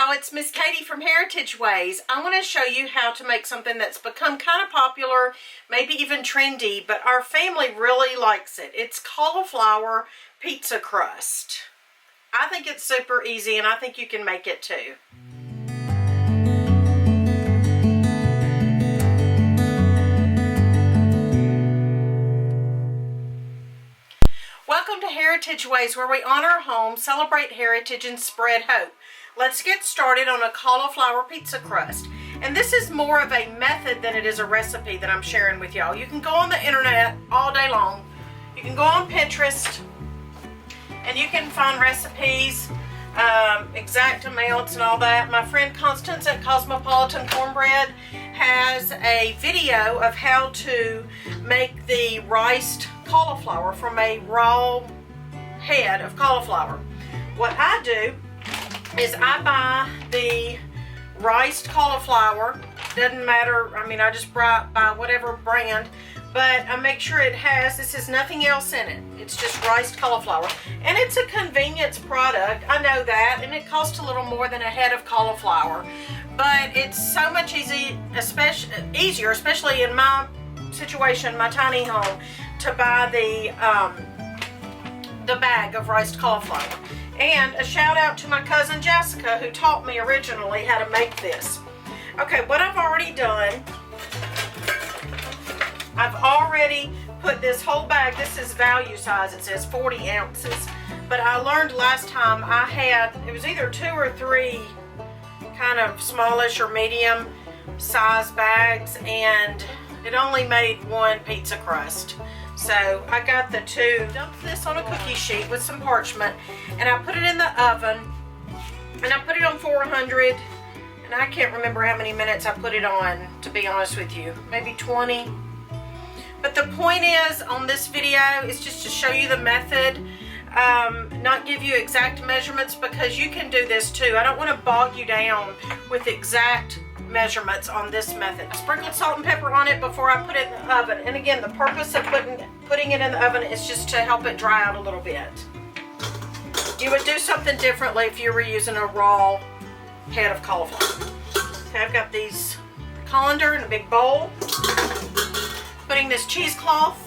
y'all, it's Miss Katie from Heritage Ways. I want to show you how to make something that's become kind of popular, maybe even trendy, but our family really likes it. It's cauliflower pizza crust. I think it's super easy and I think you can make it too. Welcome to Heritage Ways, where we honor home, celebrate heritage, and spread hope. Let's get started on a cauliflower pizza crust. And this is more of a method than it is a recipe that I'm sharing with y'all. You can go on the internet all day long. You can go on Pinterest and you can find recipes, exact amounts and all that. My friend Constance at Cosmopolitan Cornbread has a video of how to make the riced cauliflower from a raw head of cauliflower. What I do is I buy the riced cauliflower. Doesn't matter, I mean, I just buy whatever brand, but I make sure it has, this is nothing else in it. It's just riced cauliflower. And it's a convenience product, I know that, and it costs a little more than a head of cauliflower. But it's so much easier, especially in my situation, my tiny home, to buy the bag of riced cauliflower. And a shout out to my cousin Jessica, who taught me originally how to make this. Okay, what I've already done, I've already put this whole bag, this is value size, it says 40 ounces. But I learned last time I had, it was either 2 or 3 kind of smallish or medium size bags, and it only made 1 pizza crust. So I got the 2, dumped this on a cookie sheet with some parchment, and I put it in the oven, and I put it on 400, and I can't remember how many minutes I put it on, to be honest with you, maybe 20. But the point is, on this video, is just to show you the method, not give you exact measurements, because you can do this too. I don't want to bog you down with exact measurements on this method. I sprinkled salt and pepper on it before I put it in the oven. And again, the purpose of putting it in the oven is just to help it dry out a little bit. You would do something differently if you were using a raw head of cauliflower. Okay, I've got these colander in a big bowl. Putting this cheesecloth.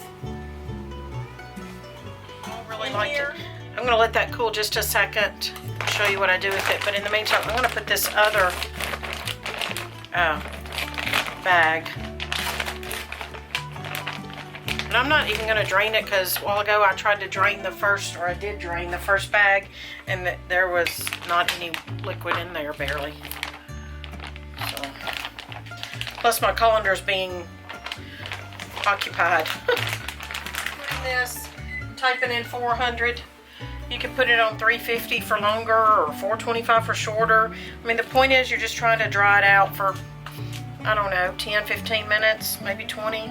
I really like it. I'm going to let that cool just a second, show you what I do with it. But in the meantime, I'm going to put this other bag. And I'm not even going to drain it, because a while ago I tried to drain the first, or I did drain the first bag, and there was not any liquid in there, barely. So, plus my colander's being occupied. Putting this, typing in 400. You can put it on 350 for longer or 425 for shorter. I mean, the point is you're just trying to dry it out for, I don't know, 10, 15 minutes, maybe 20.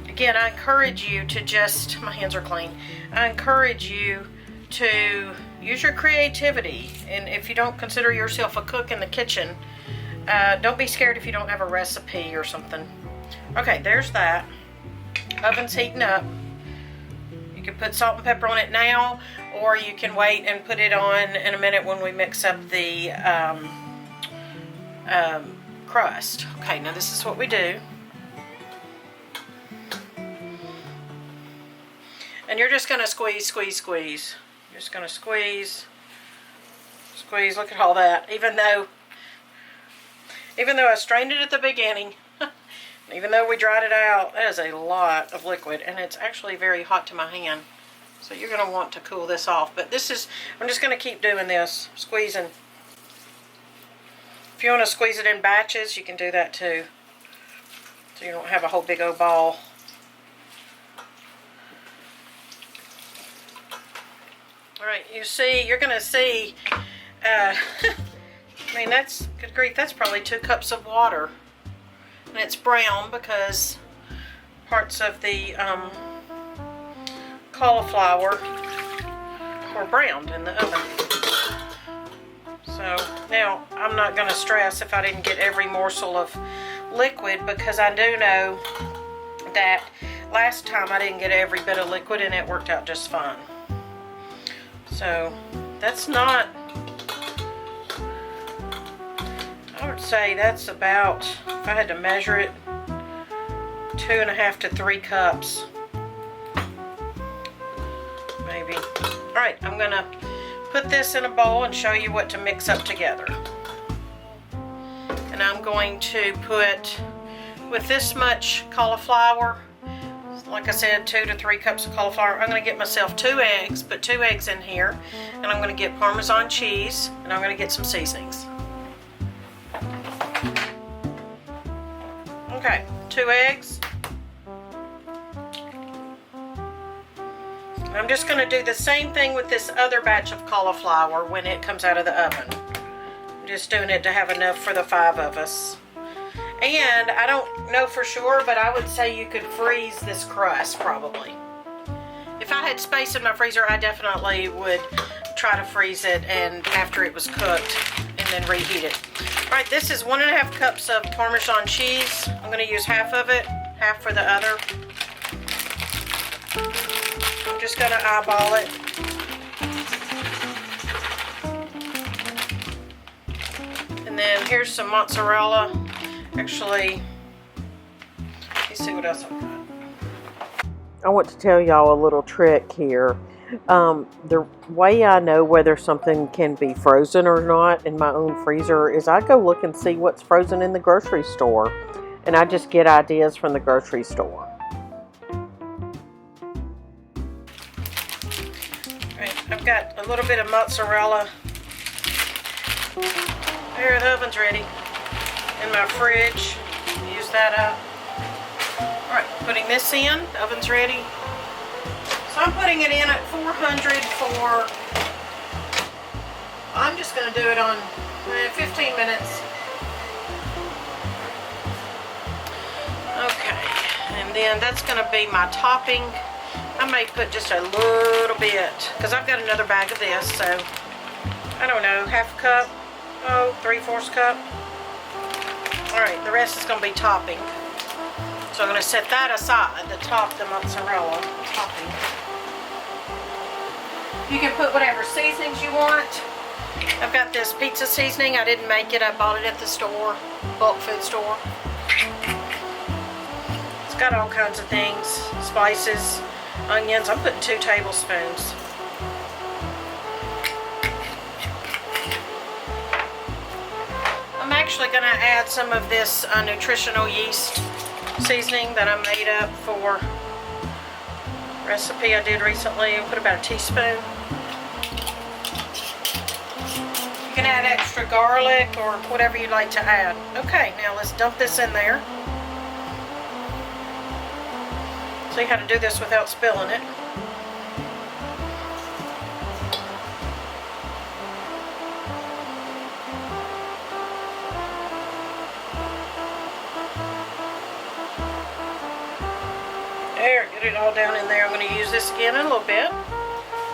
Again, I encourage you to just, my hands are clean, I encourage you to use your creativity. And if you don't consider yourself a cook in the kitchen, don't be scared if you don't have a recipe or something. Okay, there's that. Oven's heating up. You can put salt and pepper on it now, or you can wait and put it on in a minute when we mix up the crust. Okay, now this is what we do. And you're just going to squeeze, squeeze, squeeze. You're just going to squeeze, squeeze. Look at all that. Even though I strained it at the beginning, even though we dried it out, that is a lot of liquid, and it's actually very hot to my hand. So you're going to want to cool this off. But this is, I'm just going to keep doing this, squeezing. If you want to squeeze it in batches, you can do that too. So you don't have a whole big old ball. Alright, you're going to see, I mean, that's, good grief, that's probably 2 cups of water. And it's brown because parts of the cauliflower were browned in the oven. So now I'm not going to stress if I didn't get every morsel of liquid, because I do know that last time I didn't get every bit of liquid and it worked out just fine. So that's not say that's about, if I had to measure it, 2.5 to 3 cups. Maybe. Alright, I'm going to put this in a bowl and show you what to mix up together. And I'm going to put, with this much cauliflower, like I said, 2 to 3 cups of cauliflower, I'm going to get myself 2 eggs, put 2 eggs in here, and I'm going to get Parmesan cheese, and I'm going to get some seasonings. Okay, 2 eggs. I'm just going to do the same thing with this other batch of cauliflower when it comes out of the oven. I'm just doing it to have enough for the 5 of us. And I don't know for sure, but I would say you could freeze this crust probably. If I had space in my freezer, I definitely would try to freeze it and after it was cooked and then reheat it. Alright, this is 1.5 cups of Parmesan cheese. I'm going to use half of it, half for the other. I'm just going to eyeball it. And then here's some mozzarella. Actually, let's see what else I've got. I want to tell y'all a little trick here. The way I know whether something can be frozen or not in my own freezer is I go look and see what's frozen in the grocery store. And I just get ideas from the grocery store. I've got a little bit of mozzarella. There, the oven's ready. In my fridge. Use that up. Alright, putting this in. The oven's ready. So I'm putting it in at 400 for, I'm just going to do it on 15 minutes. Okay, and then that's going to be my topping. I may put just a little bit, because I've got another bag of this, so, I don't know, half a cup, 3/4 cup. Alright, the rest is going to be topping. So I'm going to set that aside to top the mozzarella topping. You can put whatever seasonings you want. I've got this pizza seasoning. I didn't make it. I bought it at the store, bulk food store. It's got all kinds of things, spices, onions. I'm putting 2 tablespoons. I'm actually going to add some of this Nutritional yeast seasoning that I made up for a recipe I did recently. I'll put about a teaspoon. You can add extra garlic or whatever you'd like to add. Okay, now let's dump this in there. See how to do this without spilling it. There, get it all down in there. I'm going to use this again in a little bit.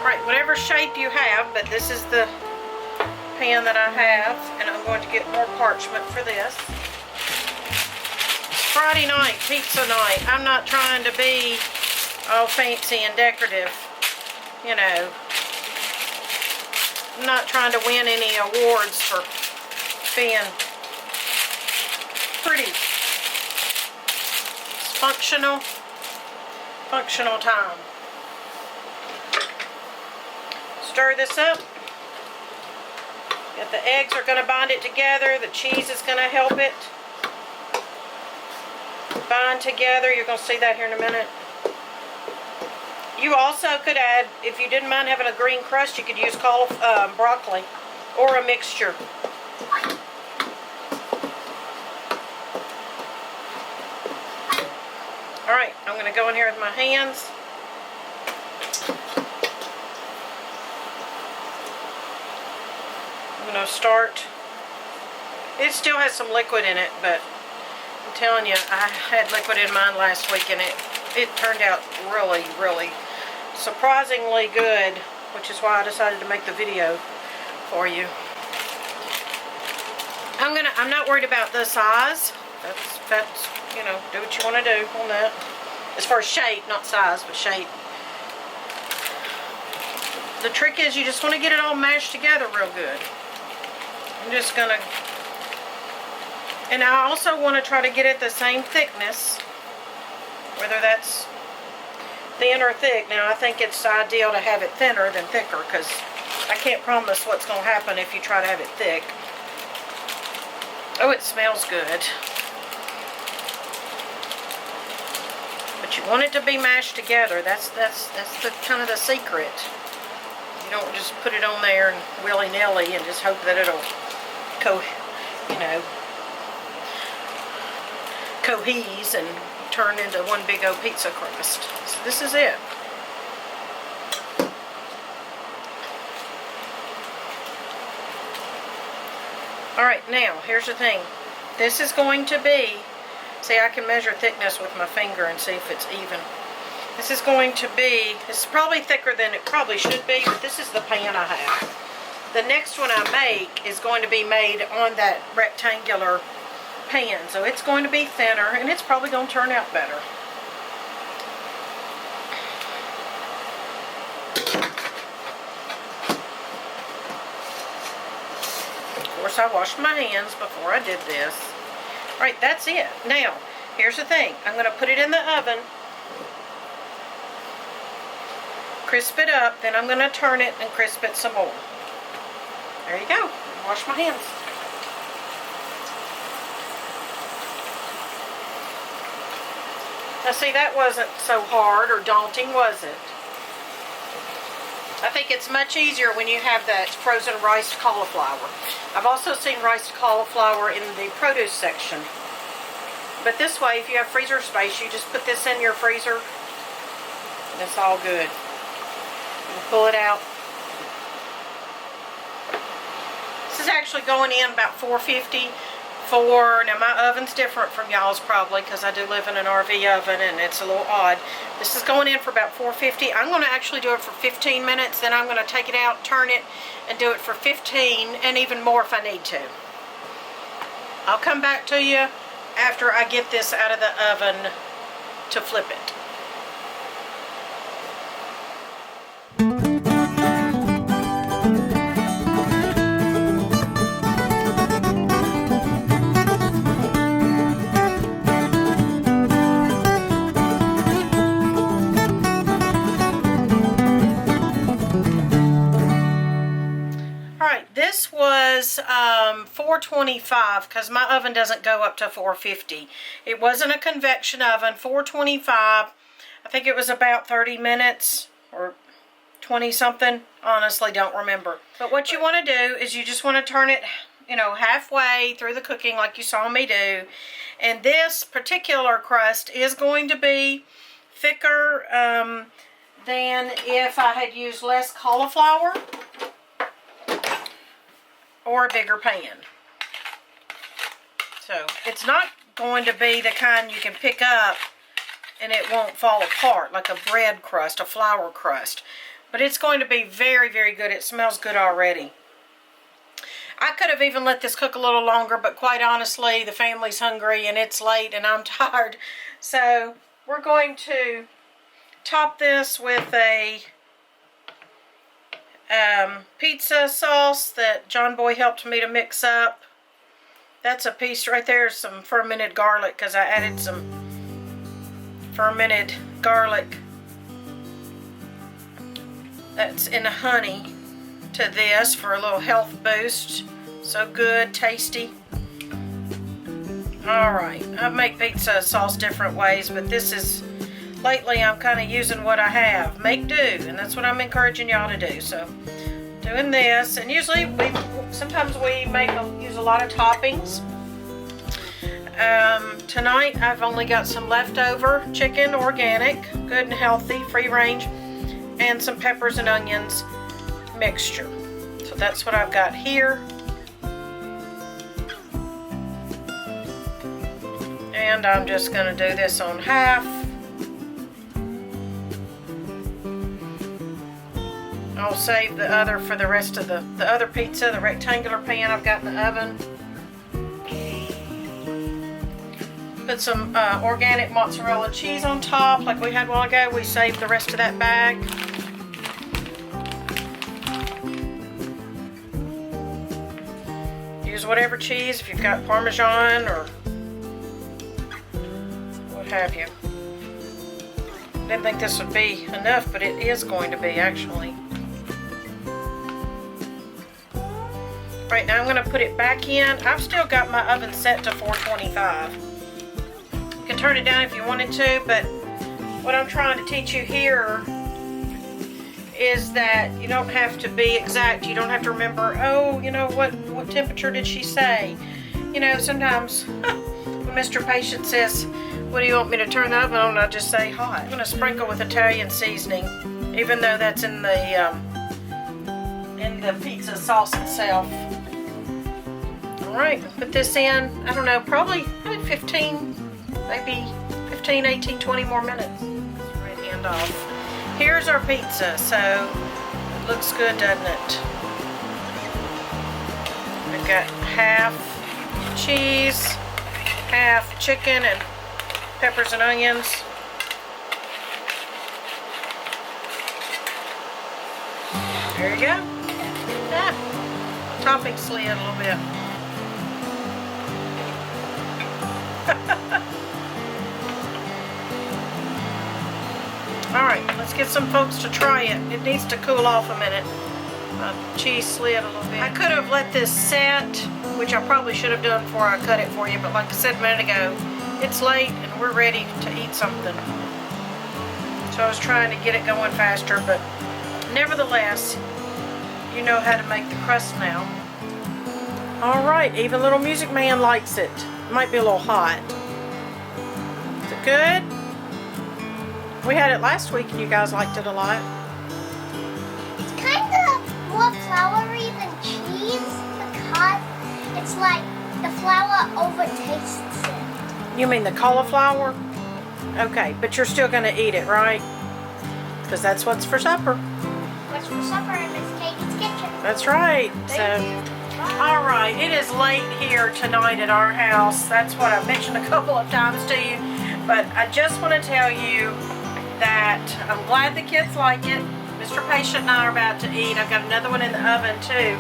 Alright, whatever shape you have, but this is the pan that I have, and I'm going to get more parchment for this. It's Friday night, pizza night. I'm not trying to be all fancy and decorative, you know. I'm not trying to win any awards for being pretty. It's functional time. Stir this up. If the eggs are going to bind it together, the cheese is going to help it bind together. You're going to see that here in a minute. You also could add, if you didn't mind having a green crust, you could use broccoli or a mixture. Alright, I'm going to go in here with my hands. I'm going to start. It still has some liquid in it, but I'm telling you, I had liquid in mine last week and it turned out really, really surprisingly good, which is why I decided to make the video for you. I'm not worried about the size. That's you know, do what you want to do on that. As far as shape, not size, but shape. The trick is you just want to get it all mashed together real good. I'm just going to And I also want to try to get it the same thickness, whether that's thin or thick. Now I think it's ideal to have it thinner than thicker, because I can't promise what's going to happen if you try to have it thick. Oh, it smells good. But you want it to be mashed together. That's the kind of the secret. You don't just put it on there and willy-nilly and just hope that it'll cohese and turn into one big old pizza crust. So this is it. Alright, now here's the thing. This is going to be, see, I can measure thickness with my finger and see if it's even. This is going to be, this is probably thicker than it probably should be, but this is the pan I have. The next one I make is going to be made on that rectangular pan, so it's going to be thinner, and it's probably going to turn out better. Of course, I washed my hands before I did this. Alright, that's it. Now, here's the thing. I'm going to put it in the oven, crisp it up, then I'm going to turn it and crisp it some more. There you go. Wash my hands. Now see, that wasn't so hard or daunting, was it? I think it's much easier when you have that frozen riced cauliflower. I've also seen riced cauliflower in the produce section. But this way, if you have freezer space, you just put this in your freezer and it's all good. You pull it out. This is actually going in about 450 for, now my oven's different from y'all's probably because I do live in an RV oven and it's a little odd. This is going in for about 450. I'm going to actually do it for 15 minutes, then I'm going to take it out, turn it, and do it for 15 and even more if I need to. I'll come back to you after I get this out of the oven to flip it. This was 425 because my oven doesn't go up to 450. It wasn't a convection oven. 425. I think it was about 30 minutes or 20 something. Honestly, don't remember. But what you want to do is you just want to turn it, you know, halfway through the cooking like you saw me do. And this particular crust is going to be thicker than if I had used less cauliflower or a bigger pan. So it's not going to be the kind you can pick up and it won't fall apart like a bread crust, a flour crust. But it's going to be very, very good. It smells good already. I could have even let this cook a little longer, but quite honestly, the family's hungry and it's late and I'm tired. So we're going to top this with a pizza sauce that John Boy helped me to mix up. That's a piece right there, some fermented garlic, because I added some fermented garlic that's in honey to this for a little health boost. So good, tasty. Alright, I make pizza sauce different ways, but this is, lately I'm kind of using what I have. Make do, and that's what I'm encouraging y'all to do. So, doing this, and usually, sometimes we use a lot of toppings. Tonight I've only got some leftover chicken, organic, good and healthy, free range, and some peppers and onions mixture. So that's what I've got here. And I'm just going to do this on half. I'll save the other for the rest of the other pizza, the rectangular pan I've got in the oven. Put some organic mozzarella cheese on top like we had a while ago. We saved the rest of that bag. Use whatever cheese, if you've got Parmesan or what have you. Didn't think this would be enough, but it is going to be actually. Right, now I'm going to put it back in. I've still got my oven set to 425. You can turn it down if you wanted to, but what I'm trying to teach you here is that you don't have to be exact. You don't have to remember, oh, you know, what temperature did she say? You know, sometimes when Mr. Patient says, what do you want me to turn the oven on? I just say hot. I'm going to sprinkle with Italian seasoning, even though that's in the pizza sauce itself. Alright, put this in, I don't know, probably 15, maybe 15, 18, 20 more minutes. Right hand off. Here's our pizza, so it looks good, doesn't it? We've got half cheese, half chicken, and peppers and onions. There you go. Ah, topping slid a little bit. Alright, let's get some folks to try it. It needs to cool off a minute. Cheese slid a little bit. I could have let this set, which I probably should have done before I cut it for you, but like I said a minute ago, it's late and we're ready to eat something. So I was trying to get it going faster, but nevertheless, you know how to make the crust now. Alright, even Little Music Man likes it. It might be a little hot. Is it good? We had it last week and you guys liked it a lot. It's kind of more floury than cheese because it's like the flour overtastes it. You mean the cauliflower? Okay, but you're still going to eat it, right? Because that's what's for supper. What's for supper in Miss Katie's kitchen. That's right. Thank you. Alright, it is late here tonight at our house. That's what I've mentioned a couple of times to you. But I just want to tell you that I'm glad the kids like it. Mr. Patient and I are about to eat. I've got another one in the oven too.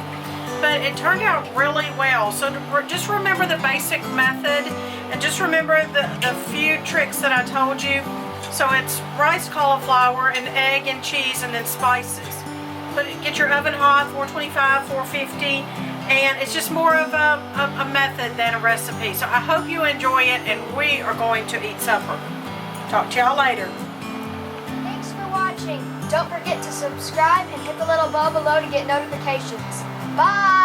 But it turned out really well. So just remember the basic method and just remember the few tricks that I told you. So it's rice, cauliflower, and egg and cheese and then spices. Get your oven hot, 425, 450, and it's just more of a method than a recipe. So I hope you enjoy it, and we are going to eat supper. Talk to y'all later. Thanks for watching. Don't forget to subscribe and hit the little bell below to get notifications. Bye!